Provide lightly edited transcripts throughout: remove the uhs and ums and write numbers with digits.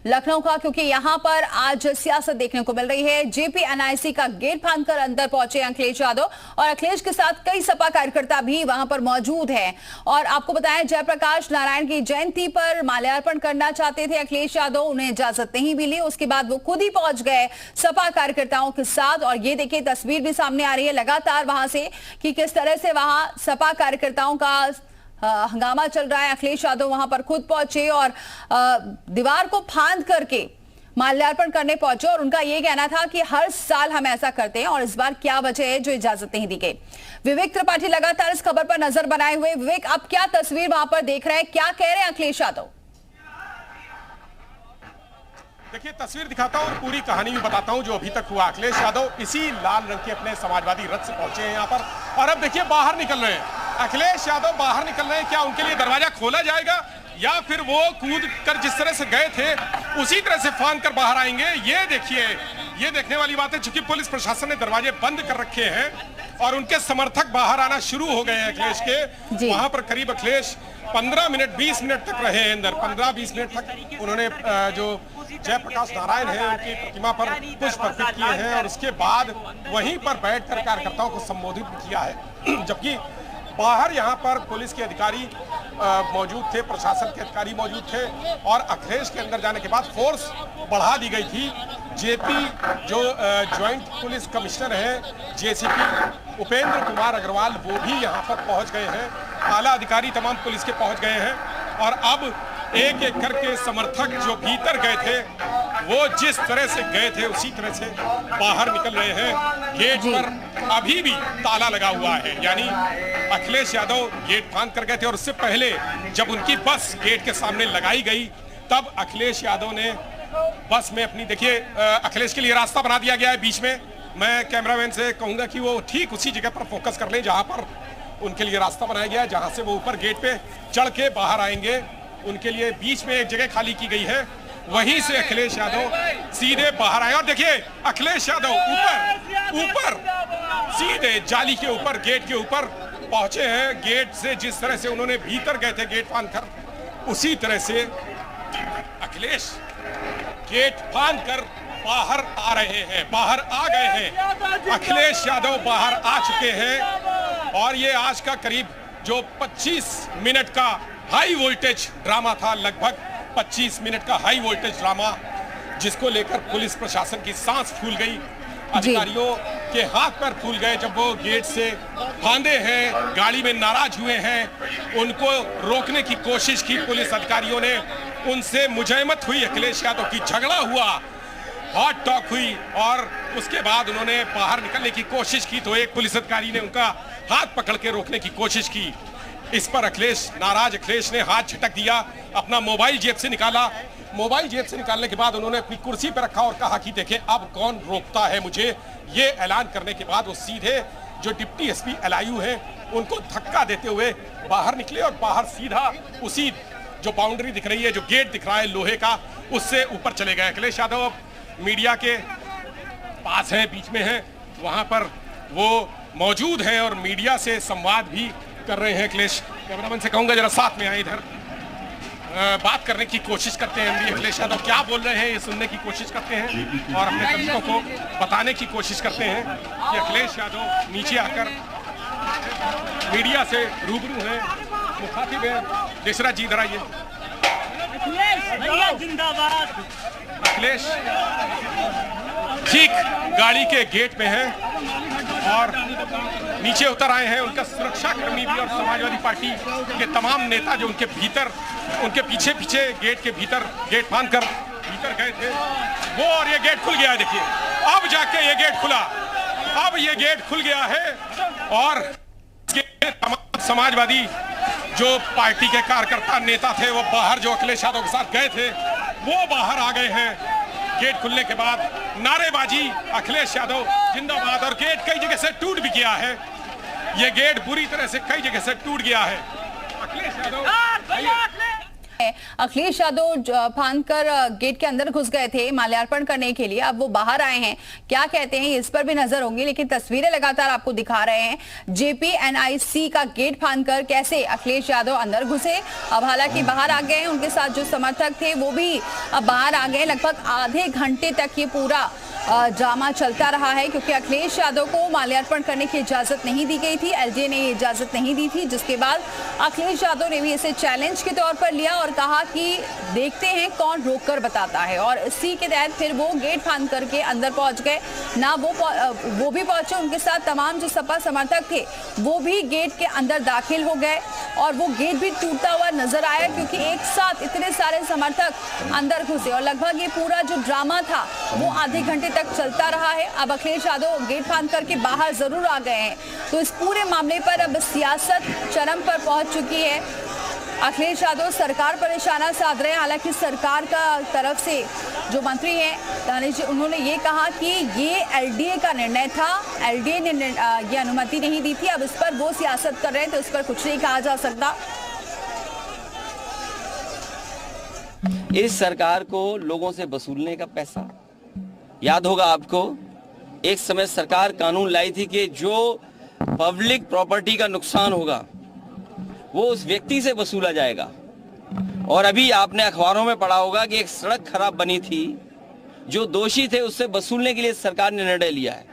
लखनऊ का, क्योंकि यहां पर आज सियासत देखने को मिल रही है। जेपी एनआईसी का गेट फांदकर अंदर पहुंचे अखिलेश यादव और अखिलेश के साथ कई सपा कार्यकर्ता भी वहां पर मौजूद हैं। और आपको बताएं, जयप्रकाश नारायण की जयंती पर माल्यार्पण करना चाहते थे अखिलेश यादव, उन्हें इजाजत नहीं मिली। उसके बाद वो खुद ही पहुंच गए सपा कार्यकर्ताओं के साथ। और ये देखिए तस्वीर भी सामने आ रही है लगातार वहां से कि किस तरह से वहां सपा कार्यकर्ताओं का हंगामा चल रहा है। अखिलेश यादव वहां पर खुद पहुंचे और दीवार को फांद करके माल्यार्पण करने पहुंचे। और उनका यह कहना था कि हर साल हम ऐसा करते हैं और इस बार क्या वजह है जो इजाजत नहीं दी गई। विवेक त्रिपाठी लगातार इस खबर पर नजर बनाए हुए। विवेक, अब क्या तस्वीर वहां पर देख रहे हैं, क्या कह रहे हैं अखिलेश यादव? देखिए तस्वीर दिखाता हूं और पूरी कहानी भी बताता हूं जो अभी तक हुआ। अखिलेश यादव इसी लाल रंग के अपने समाजवादी रथ से पहुंचे हैं यहां पर और अब देखिए बाहर निकल रहे हैं। अखिलेश यादव बाहर निकल रहे हैं। क्या उनके लिए दरवाजा खोला जाएगा या फिर वो कूद कर जिस तरह से गए थे उसी तरह से फांद कर बाहर आएंगे? ये देखिए, ये देखने वाली बात है। चूंकि पुलिस प्रशासन ने दरवाजे बंद कर रखे हैं और उनके समर्थक बाहर आना शुरू हो गए हैं अखिलेश के। वहां पर करीब अखिलेश 15 मिनट 20 मिनट तक रहे हैं अंदर। 15-20 मिनट तक उन्होंने जो जयप्रकाश नारायण है उनकी प्रतिमा पर पुष्प अर्पित किए हैं और उसके बाद वहीं पर बैठकर कार्यकर्ताओं को संबोधित किया है। जबकि बाहर यहाँ पर पुलिस के अधिकारी मौजूद थे, प्रशासन के अधिकारी मौजूद थे और अखिलेश के अंदर जाने के बाद फोर्स बढ़ा दी गई थी। जेपी जो ज्वाइंट पुलिस कमिश्नर हैं, जेसीपी उपेंद्र कुमार अग्रवाल, वो भी यहाँ पर पहुँच गए हैं। आला अधिकारी तमाम पुलिस के पहुँच गए हैं और अब एक एक करके समर्थक जो भीतर गए थे वो जिस तरह से गए थे उसी तरह से बाहर निकल रहे हैं। गेट पर अभी भी ताला लगा हुआ है, यानी अखिलेश यादव गेट फांद कर गए थे और उससे पहले जब उनकी बस गेट के सामने लगाई गई तब अखिलेश यादव ने बस में अपनी, देखिए अखिलेश के लिए रास्ता बना दिया गया है बीच में। मैं कैमरामैन से कहूंगा कि वो ठीक उसी जगह पर फोकस कर लें जहां पर उनके लिए रास्ता बनाया गया है, जहां से वो ऊपर गेट पे चढ़ के बाहर आएंगे। उनके लिए बीच में एक जगह खाली की गई है, वहीं से अखिलेश यादव सीधे बाहर आए। और देखिए अखिलेश यादव ऊपर सीधे जाली के ऊपर, गेट के ऊपर पहुंचे हैं। गेट से जिस तरह से उन्होंने भीतर गए थे गेट फांद कर, उसी तरह से अखिलेश गेट फांद कर बाहर आ रहे हैं, बाहर आ गए हैं। अखिलेश यादव बाहर आ चुके हैं और ये आज का करीब जो 25 मिनट का हाई वोल्टेज ड्रामा था, लगभग 25 मिनट का हाई वोल्टेज ड्रामा, जिसको लेकर पुलिस प्रशासन की सांस फूल गई, अधिकारियों के हाथ पैर फूल गए जब वो गेट से फांदे हैं, गाड़ी में नाराज हुए हैं। उनको रोकने की कोशिश की पुलिस अधिकारियों ने, उनसे मुजैमत हुई अखिलेश यादव की, झगड़ा हुआ, हॉट टॉक हुई और उसके बाद उन्होंने बाहर निकलने की कोशिश की तो एक पुलिस अधिकारी ने उनका हाथ पकड़ के रोकने की कोशिश की। इस पर अखिलेश नाराज, अखिलेश ने हाथ झटक दिया, अपना मोबाइल जेब से निकाला। मोबाइल जेब से निकालने के बाद उन्होंने अपनी कुर्सी पर रखा और कहा कि देखें अब कौन रोकता है मुझे। ये ऐलान करने के बाद वो सीधे जो डिप्टी एसपी एलआईयू हैं उनको धक्का देते हुए बाहर निकले और बाहर सीधा उसी जो बाउंड्री दिख रही है, जो गेट दिख रहा है लोहे का, उससे ऊपर चले गए। अखिलेश यादव अब मीडिया के पास हैं, बीच में हैं, वहां पर वो मौजूद हैं और मीडिया से संवाद भी कर रहे हैं। अखिलेश, कैमरामैन से कहूंगा जरा साथ में आए, इधर बात करने की कोशिश करते हैं। अखिलेश यादव क्या बोल रहे हैं ये सुनने की कोशिश करते हैं और अपने कमियों को बताने की कोशिश करते हैं कि अखिलेश यादव नीचे आकर मीडिया से रूबरू हैं, मुखातिब हैं। देशराज जी इधर आइए। अखिलेश ठीक गाड़ी के गेट पे हैं और नीचे उतर आए हैं। उनका सुरक्षा कर्मी भी और समाजवादी पार्टी के तमाम नेता जो उनके भीतर, उनके पीछे पीछे गेट के भीतर गेट फांद कर भीतर गए थे वो, और ये गेट खुल गया है। देखिए अब जाके ये गेट खुला, अब ये गेट खुल गया है और तमाम समाजवादी जो पार्टी के कार्यकर्ता नेता थे वो बाहर, जो अखिलेश यादव के साथ गए थे वो बाहर आ गए हैं। गेट खुलने के बाद नारेबाजी, अखिलेश यादव जिंदाबाद, और गेट कई जगह से टूट भी गया है। ये गेट बुरी तरह से कई जगह से टूट गया है। अखिलेश यादव अखिलेश यादव फांद कर गेट के अंदर घुस गए थे माल्यार्पण करने के लिए, अब वो बाहर आए हैं, क्या कहते हैं इस पर भी नजर होंगी। लेकिन तस्वीरें लगातार आपको दिखा रहे हैं जेपी एनआईसी का गेट फांद कर कैसे अखिलेश यादव अंदर घुसे। अब हालांकि बाहर आ गए हैं, उनके साथ जो समर्थक थे वो भी अब बाहर आ गए। लगभग आधे घंटे तक ये पूरा ड्रामा चलता रहा है, क्योंकि अखिलेश यादव को माल्यार्पण करने की इजाजत नहीं दी गई थी, एलजे ने ये इजाजत नहीं दी थी, जिसके बाद अखिलेश यादव ने भी इसे चैलेंज के तौर पर लिया और कहा कि देखते हैं कौन रोककर बताता है। और इसी के तहत फिर वो गेट फांद करके अंदर पहुंच गए। ना वो भी पहुंचे, उनके साथ तमाम जो सपा समर्थक थे वो भी गेट के अंदर दाखिल हो गए और वो गेट भी टूटता हुआ नजर आया, क्योंकि एक साथ इतने सारे समर्थक अंदर घुसे और लगभग ये पूरा जो ड्रामा था वो आधे घंटे तक चलता रहा है। अब अखिलेश यादव गेट फांद करके बाहर जरूर आ गए हैं, तो इस पूरे मामले पर अब सियासत चरम पर पहुंच चुकी है। अखिलेश यादव सरकार पर निशाना साध रहे हैं। हालांकि सरकार का तरफ से जो मंत्री हैं दानिश जी, उन्होंने ये कहा कि ये एलडीए का निर्णय था, एलडीए ने ये अनुमति नहीं दी थी। अब इस पर वो सियासत कर रहे हैं, तो इस पर कुछ नहीं कहा जा सकता। इस सरकार को लोगों से वसूलने का पैसा, याद होगा आपको, एक समय सरकार कानून लाई थी कि जो पब्लिक प्रॉपर्टी का नुकसान होगा वो उस व्यक्ति से वसूला जाएगा। और अभी आपने अखबारों में पढ़ा होगा कि एक सड़क खराब बनी थी, जो दोषी थे उससे वसूलने के लिए सरकार ने निर्णय लिया है।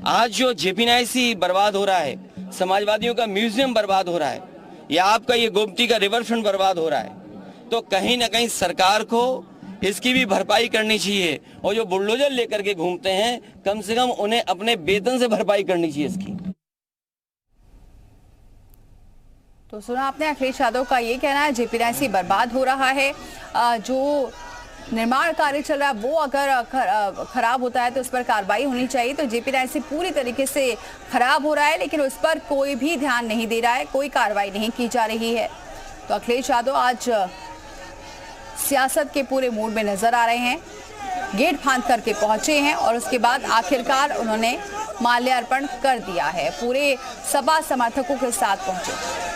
आज जो जेपीएनआईसी बर्बाद हो रहा है, समाजवादियों का म्यूजियम बर्बाद हो रहा है, या आपका ये गोमती का रिवर फ्रंट बर्बाद हो रहा है, तो कहीं ना कहीं सरकार को इसकी भी भरपाई करनी चाहिए। और जो बुलडोजर लेकर के घूमते हैं, कम से कम उन्हें अपने वेतन से भरपाई करनी चाहिए इसकी। तो सुना आपने अखिलेश यादव का ये कहना है जेपीएनआईसी बर्बाद हो रहा है, जो निर्माण कार्य चल रहा है वो अगर खराब होता है तो उस पर कार्रवाई होनी चाहिए। तो जेपीएनआईसी पूरी तरीके से खराब हो रहा है, लेकिन उस पर कोई भी ध्यान नहीं दे रहा है, कोई कार्रवाई नहीं की जा रही है। तो अखिलेश यादव आज सियासत के पूरे मूड में नजर आ रहे हैं, गेट फांद करके पहुंचे हैं और उसके बाद आखिरकार उन्होंने माल्यार्पण कर दिया है, पूरे सपा समर्थकों के साथ पहुंचे।